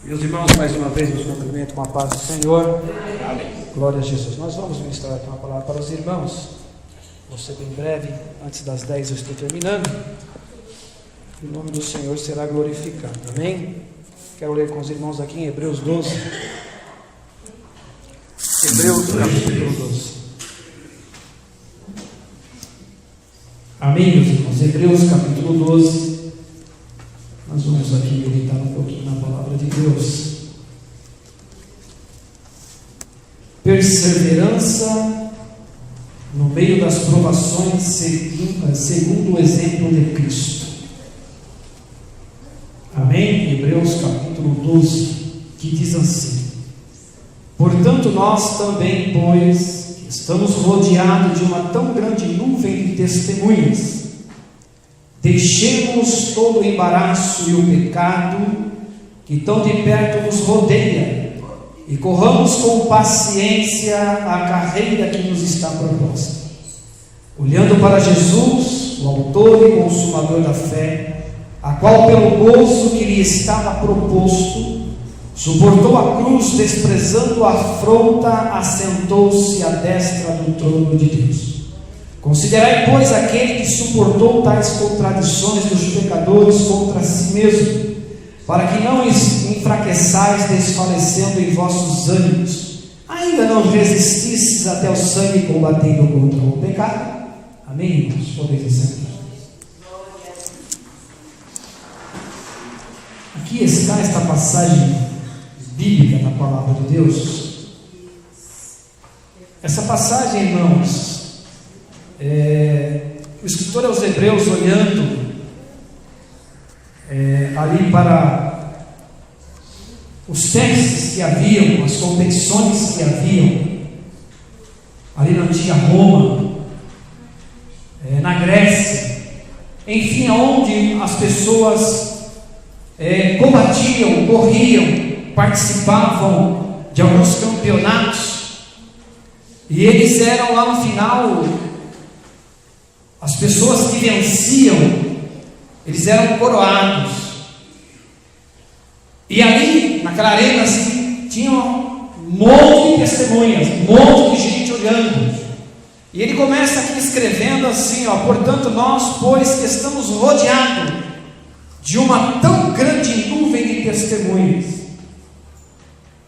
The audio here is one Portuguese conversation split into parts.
Meus irmãos, mais uma vez nos cumprimento com a paz do Senhor. Amém. Glória a Jesus. Nós vamos ministrar aqui uma palavra para os irmãos. Vou ser bem breve, antes das 10 eu estou terminando. O nome do Senhor será glorificado. Amém? Quero ler com os irmãos aqui em Hebreus 12. Hebreus capítulo 12. Amém, meus irmãos? Hebreus capítulo 12. Nós vamos aqui meditar um pouquinho na palavra de Deus. Perseverança no meio das provações, segundo o exemplo de Cristo. Amém? Hebreus capítulo 12, que diz assim: portanto nós também, pois, estamos rodeados de uma tão grande nuvem de testemunhas, deixemos todo o embaraço e o pecado que tão de perto nos rodeia, e corramos com paciência a carreira que nos está proposta, olhando para Jesus, o autor e consumador da fé, a qual pelo gozo que lhe estava proposto, suportou a cruz, desprezando a afronta, assentou-se à destra do trono de Deus. Considerai, pois, aquele que suportou tais contradições dos pecadores contra si mesmo, para que não enfraqueçais, desfalecendo em vossos ânimos, ainda não resistisses até o sangue, combatendo contra o pecado. Amém, irmãos? Podeis dizer. Aqui está esta passagem bíblica da palavra de Deus. Essa passagem, irmãos, o escritor aos Hebreus, olhando ali para os testes que haviam, as competições que haviam ali na antiga Roma, na Grécia, enfim, onde as pessoas combatiam, corriam, participavam de alguns campeonatos, e eles eram lá no final, as pessoas que venciam, eles eram coroados. E ali, naquela arena, assim, tinha um monte de testemunhas, um monte de gente olhando. E ele começa aqui escrevendo assim, portanto nós, pois, que estamos rodeados de uma tão grande nuvem de testemunhas.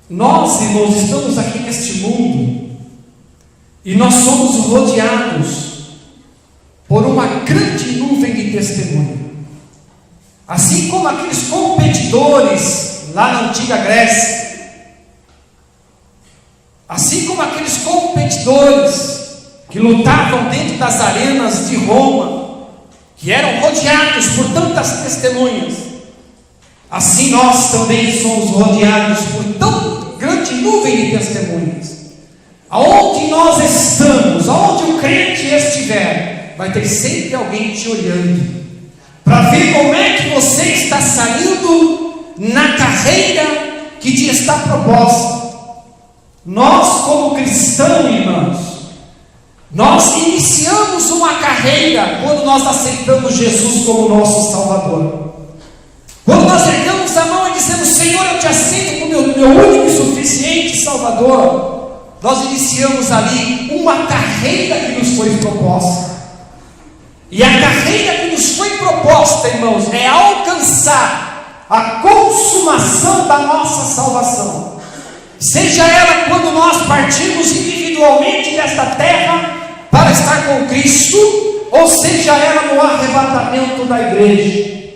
Nós, irmãos, estamos aqui neste mundo, e nós somos rodeados por uma grande nuvem de testemunho. Assim como aqueles competidores lá na antiga Grécia, assim como aqueles competidores que lutavam dentro das arenas de Roma, que eram rodeados por tantas testemunhas, assim nós também somos rodeados por tão grande nuvem de testemunhas. Aonde nós estamos, aonde o crente estiver, vai ter sempre alguém te olhando, para ver como é que você está saindo na carreira que te está proposta. Nós, como cristãos, irmãos, nós iniciamos uma carreira quando nós aceitamos Jesus como nosso Salvador. Quando nós erguemos a mão e dizemos: Senhor, eu te aceito como meu único e suficiente Salvador, nós iniciamos ali uma carreira que nos foi proposta. E a carreira que nos foi proposta, irmãos, é alcançar a consumação da nossa salvação. Seja ela quando nós partimos individualmente desta terra para estar com Cristo, ou seja ela no arrebatamento da igreja.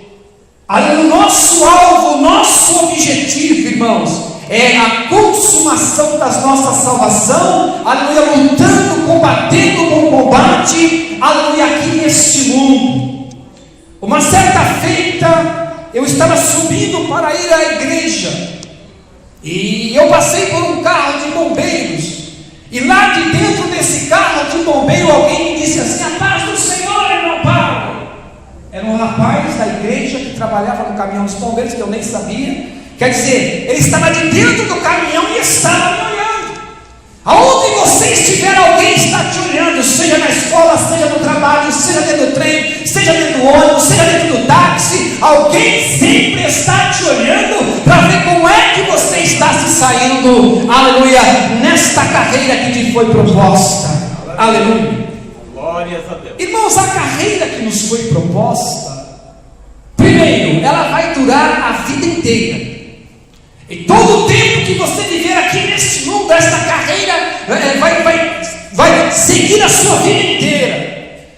Ali o nosso alvo, o nosso objetivo, irmãos, é a consumação das nossas salvação, aleluia, lutando, combatendo com combate, aleluia, aqui neste mundo. Uma certa feita, eu estava subindo para ir à igreja, e eu passei por um carro de bombeiros, e lá de dentro desse carro de bombeiro, alguém me disse assim: a paz do Senhor, irmão Paulo. Era um rapaz da igreja que trabalhava no caminhão dos bombeiros, que eu nem sabia. Quer dizer, ele estava de dentro do caminhão e estava me olhando. Aonde você estiver, alguém está te olhando, seja na escola, seja no trabalho, seja dentro do trem, seja dentro do ônibus, seja dentro do táxi. Alguém sempre está te olhando para ver como é que saindo, aleluia, nesta carreira que te foi proposta. Aleluia. Glórias a Deus. Irmãos, a carreira que nos foi proposta, primeiro, ela vai durar a vida inteira. E todo o tempo que você viver aqui neste mundo, esta carreira vai seguir a sua vida inteira.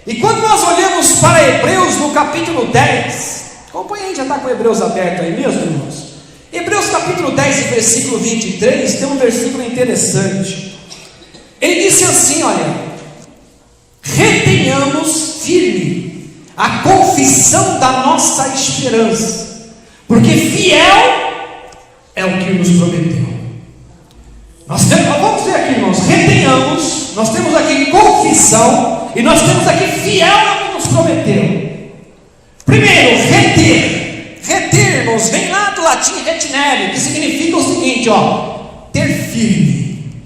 E quando nós olhamos para Hebreus no capítulo 10, acompanha aí, já está com Hebreus aberto aí mesmo, irmãos? Hebreus capítulo 10, versículo 23, tem um versículo interessante. Ele disse assim, olha: retenhamos firme a confissão da nossa esperança, porque fiel é o que nos prometeu. Vamos ver aqui, irmãos, retenhamos, nós temos aqui confissão, e nós temos aqui fiel ao que nos prometeu. Primeiro, reter, irmãos, vem lá do latim retinere, que significa o seguinte, ter firme,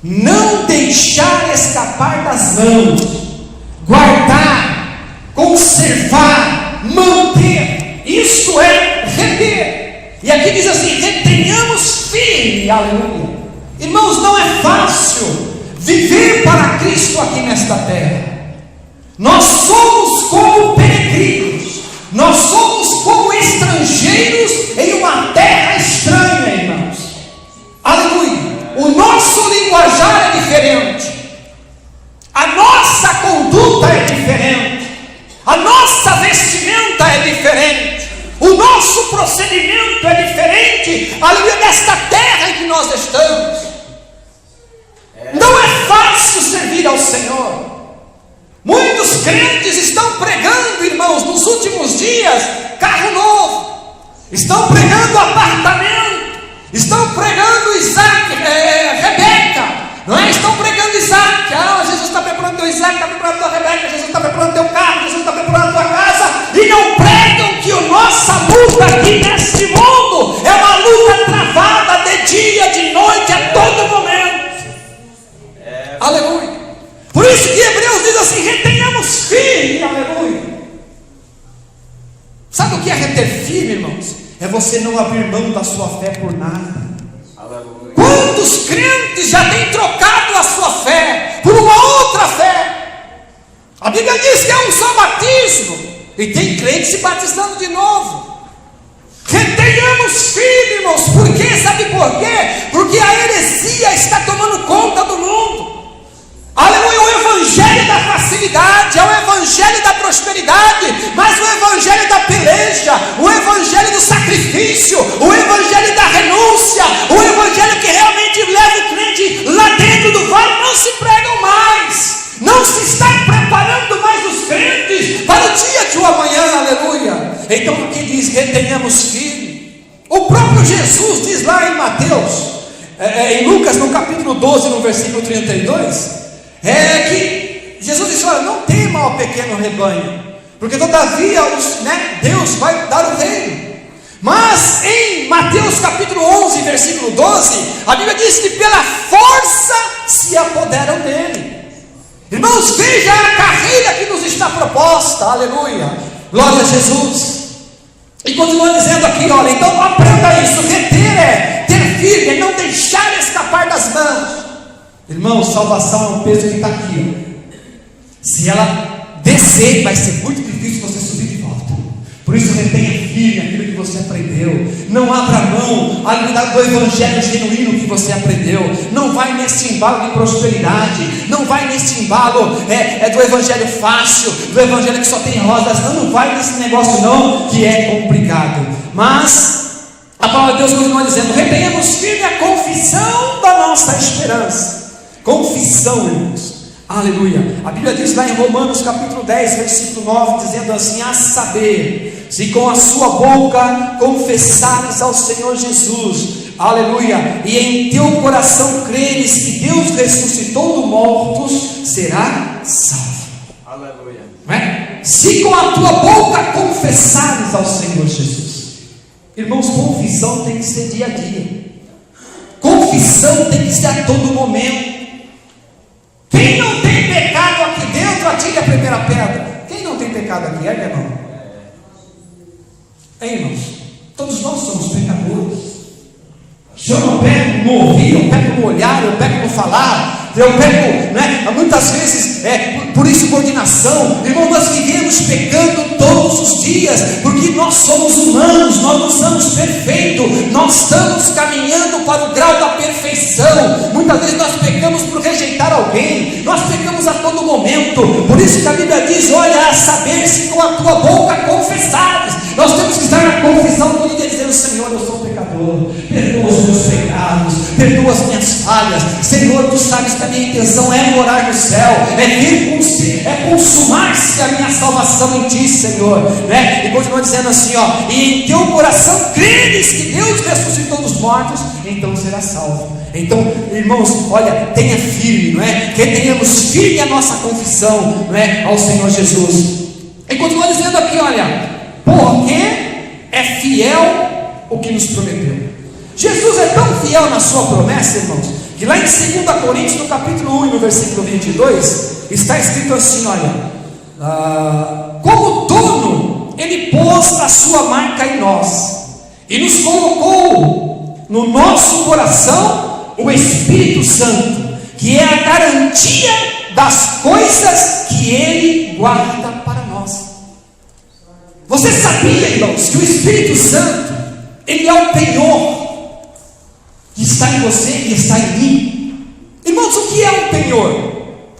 não deixar escapar das mãos, guardar, conservar, manter, isso é reter. E aqui diz assim: retenhamos firme, aleluia. Irmãos, não é fácil viver para Cristo aqui nesta terra. Nós somos como peregrinos, nós somos como estrangeiros em uma terra estranha, irmãos. Aleluia. O nosso linguajar é diferente, a nossa conduta é diferente, a nossa vestimenta é diferente, o nosso procedimento é diferente, aleluia, desta terra em que nós estamos. Não é fácil servir ao Senhor. Muitos crentes estão pregando, irmãos, nos últimos dias, carro novo, estão pregando apartamento, estão pregando Isaac, Rebeca, não é? Estão pregando Isaac. Jesus está preparando teu Isaac, está preparando tua Rebeca, Jesus está preparando teu carro, Jesus está preparando tua casa, e não pregam que a nossa luta aqui neste mundo é uma luta travada de dia, de noite, a todo momento. Aleluia. Por isso que Hebreus diz assim: retenhamos firme, aleluia. Sabe o que é reter firme, irmãos? É você não abrir mão da sua fé por nada. Aleluia. Quantos crentes já têm trocado a sua fé por uma outra fé? A Bíblia diz que é um só batismo, e tem crentes se batizando de novo. Retenhamos firme, irmãos. Por quê? Sabe por quê? Porque a heresia está tomando conta do mundo. Aleluia, o evangelho da facilidade, é o evangelho da prosperidade, mas o evangelho da peleja, o evangelho do sacrifício, o evangelho da renúncia, o evangelho que realmente leva o crente lá dentro do vale, não se pregam mais, não se está preparando mais os crentes para o dia de um amanhã, aleluia. Então aqui diz: retenhamos firme. O próprio Jesus diz lá em Mateus, em Lucas, no capítulo 12, no versículo 32, que Jesus disse: olha, não tema, ó pequeno rebanho, porque todavia Deus vai dar o reino. Mas em Mateus capítulo 11, versículo 12, a Bíblia diz que pela força se apoderam dele. Irmãos, veja a carreira que nos está proposta, aleluia, glória a Jesus. E continua dizendo aqui, olha, então aprenda isso: reter é ter firme, é não deixar escapar das mãos. Irmão, salvação é um peso que está aqui, se ela descer, vai ser muito difícil você subir de volta. Por isso, retenha firme aquilo que você aprendeu. Não abra mão do evangelho genuíno que você aprendeu. Não vai nesse embalo de prosperidade, não vai nesse embalo do evangelho fácil, do evangelho que só tem rosas. Não vai nesse negócio não, que é complicado. Mas a palavra de Deus continua dizendo: retenhamos firme a confissão da nossa esperança. Confissão, irmãos, aleluia. A Bíblia diz lá em Romanos capítulo 10, versículo 9, dizendo assim: a saber, se com a sua boca confessares ao Senhor Jesus, aleluia, e em teu coração creres que Deus ressuscitou dos mortos, será salvo. Aleluia. Não é? Se com a tua boca confessares ao Senhor Jesus. Irmãos, confissão tem que ser dia a dia, confissão tem que ser a todo momento. Quem não tem pecado aqui dentro, atire a primeira pedra. Quem não tem pecado aqui, meu irmão? Irmãos, todos nós somos pecadores. Se eu não pego no ouvir, eu pego no olhar, eu pego no falar, eu pego, né? Muitas vezes, por insubordinação, irmão, nós vivemos pecando todos os dias, porque nós somos humanos, nós não somos perfeitos, nós estamos caminhando para o grau da perfeição. Muitas vezes nós pecamos por rejeitar alguém, nós pecamos a todo momento. Por isso que a Bíblia diz: olha, a saber se com a tua boca confessares. Nós temos que estar na confissão todo dia dizendo: Senhor, eu sou pecador, perdoa os meus pecados, perdoa as minhas falhas. Senhor, tu sabes que a minha intenção é morar no céu, é consumar-se a minha salvação em ti, Senhor, né? E continua dizendo assim, ó: e em teu coração creres que Deus ressuscitou dos mortos, então será salvo. Então, irmãos, olha, tenha firme, não é? Que tenhamos firme a nossa confissão, não é? Ao Senhor Jesus. E continua dizendo aqui, olha: porque é fiel o que nos prometeu. Jesus é tão fiel na sua promessa, irmãos, que lá em 2 Coríntios, no capítulo 1 e no versículo 22, está escrito assim, olha: como dono, ele pôs a sua marca em nós, e nos colocou no nosso coração o Espírito Santo, que é a garantia das coisas que ele guarda para nós. Você sabia, irmãos, que o Espírito Santo, ele é o penhor que está em você e está em mim? Irmãos, o que é um penhor?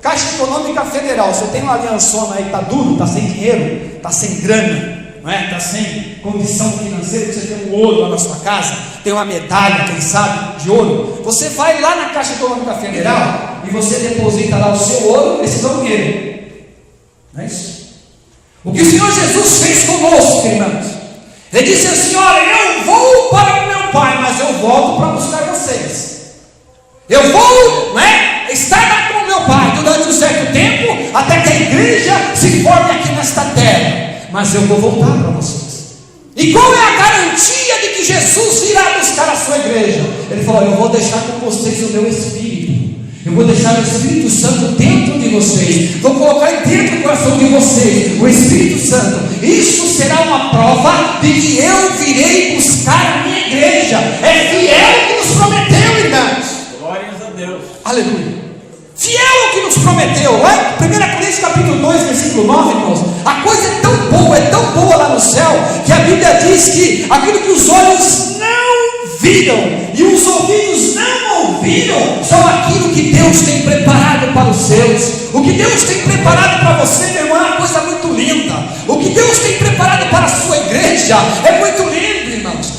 Caixa Econômica Federal. Você tem uma aliançona aí, está duro, está sem dinheiro, está sem grana, não é? Está sem condição financeira, você tem um ouro lá na sua casa, tem uma medalha, quem sabe, de ouro. Você vai lá na Caixa Econômica Federal e você deposita lá o seu ouro, esses vão ver. Não é isso? O que o Senhor Jesus fez conosco, irmãos, ele disse assim: olha, eu vou para o meu Pai, mas eu volto para buscar vocês. Eu vou, né, estar lá com o meu Pai durante um certo tempo, até que a igreja se forme aqui nesta terra, mas eu vou voltar para vocês. E qual é a garantia de que Jesus virá buscar a sua igreja? Ele falou: eu vou deixar com vocês o meu Espírito. Eu vou deixar o Espírito Santo dentro de vocês, vou colocar dentro do coração de vocês o Espírito Santo. Isso será uma prova de que eu virei buscar a minha igreja. É fiel o que nos prometeu, irmãos. Glórias a Deus. Aleluia. Fiel o que nos prometeu. 1 Coríntios capítulo 2, versículo 9, irmãos. A coisa é tão boa lá no céu, que a Bíblia diz que aquilo que os olhos não viram e os ouvidos não ouviram, são aquilo que Deus tem preparado para os seus. O que Deus tem preparado para você, meu irmão, é uma coisa muito linda. O que Deus tem preparado para a sua igreja é muito lindo, irmãos.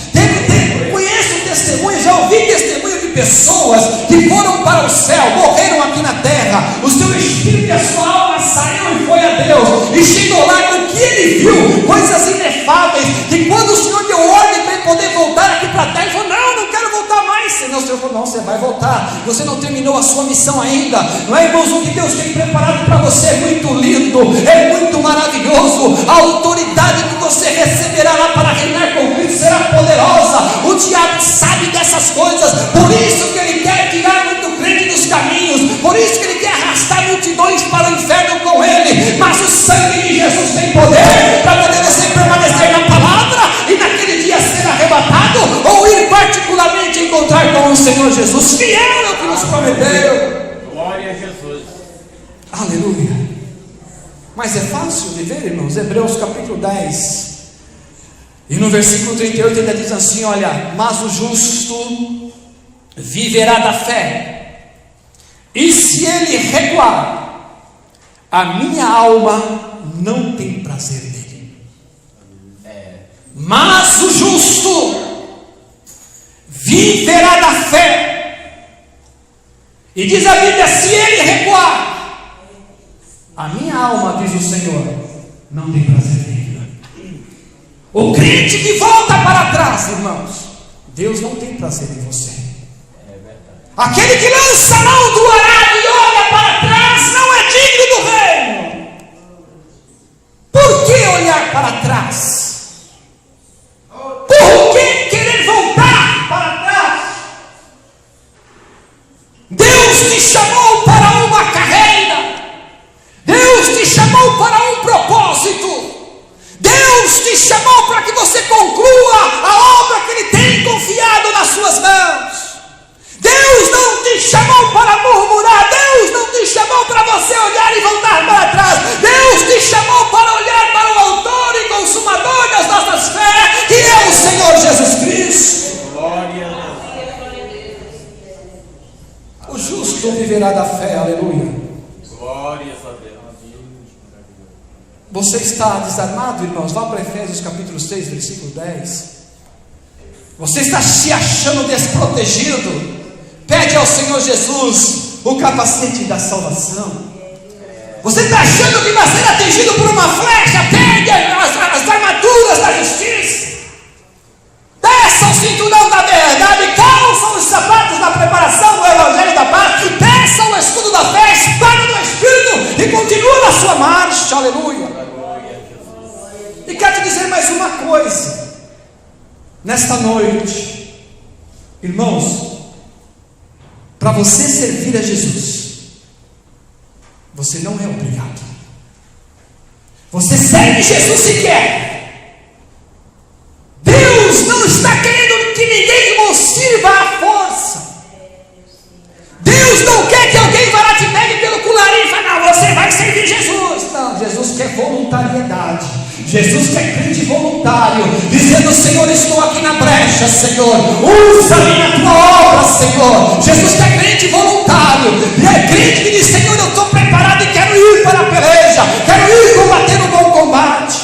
Conheço testemunhos, já ouvi testemunhos de pessoas que foram para o céu, morreram aqui na terra, o seu espírito e a sua alma saiu e foi a Deus, e chegou lá com o que ele viu, coisas inefáveis, que quando o Senhor deu ordem para ele poder voltar aqui para a terra, ele falou: não quero voltar mais. Senão o Senhor falou: não, você vai voltar, você não terminou a sua missão ainda. Não é, irmãos? O que Deus tem preparado para você é muito lindo, é muito maravilhoso. A autoridade que você receberá lá para reinar com Cristo será poderosa. O diabo sabe dessas coisas, por isso que ele quer tirar muito crente dos caminhos, por isso que ele quer arrastar multidões para o inferno com ele. Mas o sangue de Jesus tem poder para poder você permanecer na palavra e naquele dia ser arrebatado, ou ir particularmente encontrar com o Senhor Jesus. Fiel é o que nos prometeu. Glória a Jesus. Aleluia. Mas é fácil viver, irmãos? Hebreus capítulo 10 e no versículo 38 ainda diz assim, olha: mas o justo viverá da fé, e se ele recuar, a minha alma não tem prazer nele. Mas o justo viverá da fé, e diz a Bíblia: se ele recuar, a minha alma, diz o Senhor, não tem prazer nele. O crente que volta para trás, irmãos, Deus não tem prazer em você. Aquele que lança a mão do arado e olha para trás não é digno do reino. Por que olhar para trás? Por que querer voltar para trás? Deus te chamou para uma carreira, Deus te chamou para um propósito, Deus te chamou para que você conclua a obra que Ele tem confiado nas suas mãos. te chamou para murmurar. Deus não te chamou para você olhar e voltar para trás. Deus te chamou para olhar para o autor e consumador das nossas fés, que é o Senhor Jesus Cristo. Glória a Deus. O justo viverá da fé, aleluia. Glórias a Deus. Você está desarmado, irmãos? Vá para Efésios capítulo 6, versículo 10. Você está se achando desprotegido? Pede ao Senhor Jesus o capacete da salvação. Você está achando que vai ser atingido por uma flecha? Pegue as armaduras da justiça. Desça o cinturão da verdade. Calça os sapatos da preparação do Evangelho da paz. Desça o escudo da fé, espada do Espírito, e continua na sua marcha. Aleluia. E quero te dizer mais uma coisa. Nesta noite, irmãos, para você servir a Jesus, você não é obrigado. Você serve Jesus se quer. Deus não está querendo que ninguém o sirva à força. Deus não quer que alguém vá lá te pegue pelo colarinho e fale: não, você vai servir Jesus. Não, Jesus quer voluntariedade. Jesus quer crente voluntário, dizendo: Senhor, estou aqui na brecha, Senhor, usa-me na tua obra, Senhor. Jesus quer crente voluntário, e é crente que diz: Senhor, eu estou preparado e quero ir para a peleja, quero ir combater o bom combate.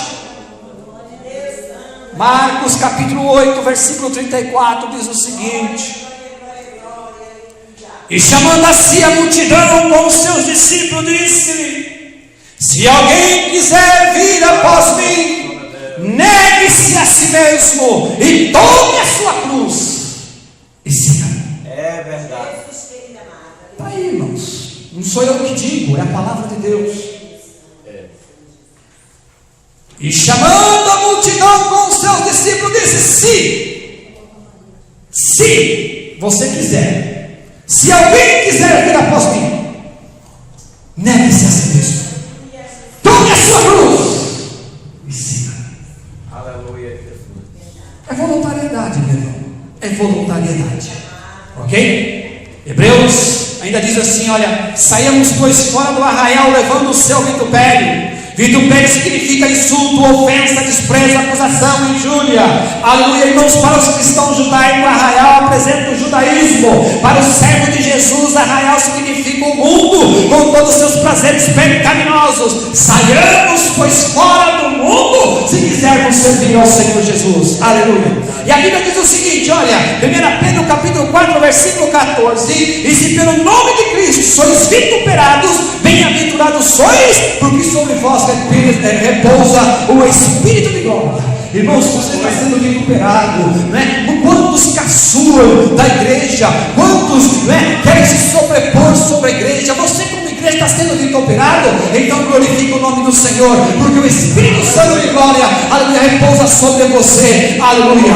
Marcos capítulo 8, versículo 34 diz o seguinte: e chamando a si a multidão com os seus discípulos, disse-lhe: se alguém quiser vir após mim, negue-se a si mesmo e tome a sua cruz e siga-me. É verdade. Está aí, irmãos. Não sou eu que digo, é a palavra de Deus. E chamando a multidão com os seus discípulos, disse: se você quiser, se alguém quiser vir após mim, negue-se a si mesmo, tome a sua cruz e siga. Aleluia, Jesus. É voluntariedade, meu irmão. É voluntariedade. Ok? Hebreus ainda diz assim: olha, saímos pois fora do arraial, levando o seu vitupério. Vitupério significa insulto, ofensa, desprezo, acusação, injúria. Aleluia, irmãos. Para os cristãos judaicos, arraial apresenta o judaísmo. Para o servo de Jesus, arraial significa o mundo com todos os seus prazeres pecaminosos. Saiamos pois fora do mundo, se quisermos servir ao Senhor Jesus. Aleluia. E a Bíblia diz o seguinte, olha, 1 Pedro capítulo 4, versículo 14: e se pelo nome de Cristo sois vituperados, bem-aventurados sois, porque sobre vós repousa o Espírito de glória. Irmãos, você está sendo vituperado, né? Quantos caçuam da igreja, quantos, né, querem se sobrepor sobre a igreja? Você, como igreja, está sendo vituperado, então glorifica o nome do Senhor, porque o Espírito Santo de glória, aleluia, repousa sobre você. Aleluia.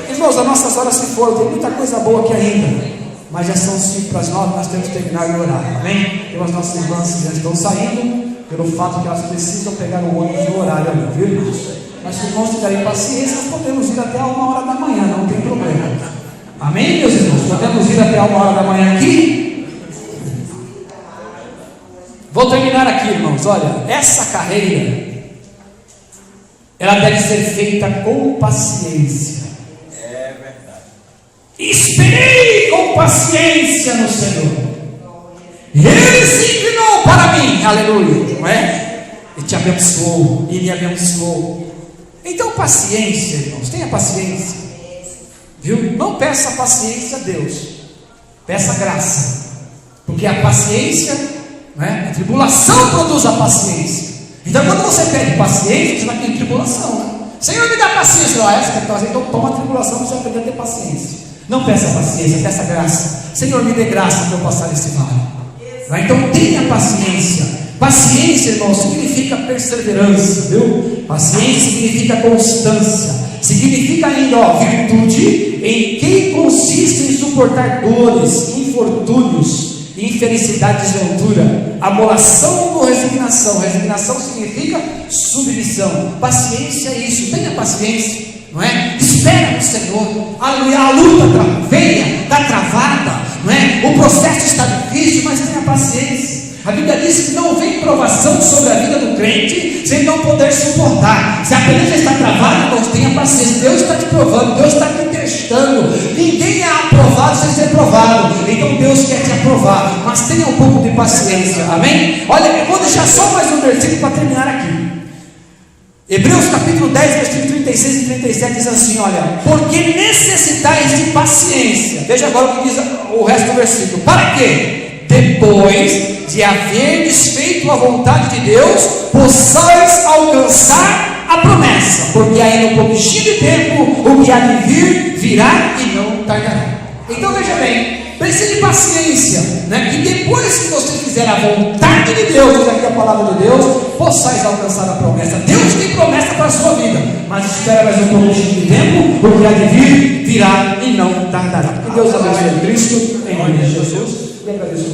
Irmãos, as nossas horas se foram, tem muita coisa boa aqui ainda, mas já são 5 para as 9, nós temos que terminar de orar, amém? Tem as nossas irmãs que já estão saindo, pelo fato que elas precisam pegar o ônibus no horário ali, viu, irmãos? Mas se irmãos tiverem paciência, nós podemos ir até 1h da manhã, não tem problema. Amém, meus irmãos? Podemos ir até 1h da manhã aqui? Vou terminar aqui, irmãos. Olha, essa carreira, ela deve ser feita com paciência. É verdade. Esperei com paciência no Senhor, e Ele se inclinou para mim, aleluia, não é? E te abençoou, e me abençoou. Então, paciência, irmãos, tenha paciência, viu? Não peça paciência a Deus, peça graça, porque a paciência, não é? A tribulação produz a paciência. Então, quando você pede paciência, você vai ter tribulação, né? Senhor, me dá paciência. Então toma a tribulação, você vai aprender a ter paciência. Não peça paciência, peça graça. Senhor, me dê graça para eu passar esse vale. Então tenha paciência. Paciência, irmão, significa perseverança, viu? Paciência significa constância. Significa ainda, virtude, em que consiste em suportar dores, infortúnios, infelicidade, desventura, amolação ou resignação. Resignação significa submissão. Paciência é isso, tenha paciência, não é? Espera no Senhor, aleluia. A luta venha, dá travada, não é? O processo está difícil, mas tenha paciência. A Bíblia diz que não vem provação sobre a vida do crente sem não poder suportar. Se a peleja está travada, irmãos, tenha paciência. Deus está te provando, Deus está te testando. Ninguém é aprovado sem ser provado. Então Deus quer te aprovar, mas tenha um pouco de paciência, amém? Olha, eu vou deixar só mais um versículo para terminar aqui. Hebreus capítulo 10, versículo 36 e 37 diz assim, olha: porque necessitais de paciência. Veja agora o que diz o resto do versículo. Para quê? Depois de haverdes feito a vontade de Deus, possais alcançar a promessa, porque aí no pouquinho de tempo o que há de vir virá e não tardará. Então veja bem, precisa de paciência, né? E depois que você fizer a vontade de Deus, diz aqui a palavra de Deus, possais alcançar a promessa. Deus tem promessa para a sua vida, mas espera mais um pouquinho de tempo, o que há de vir virá e não tardará. Que Deus abençoe Cristo, em nome de Jesus, e agradeço.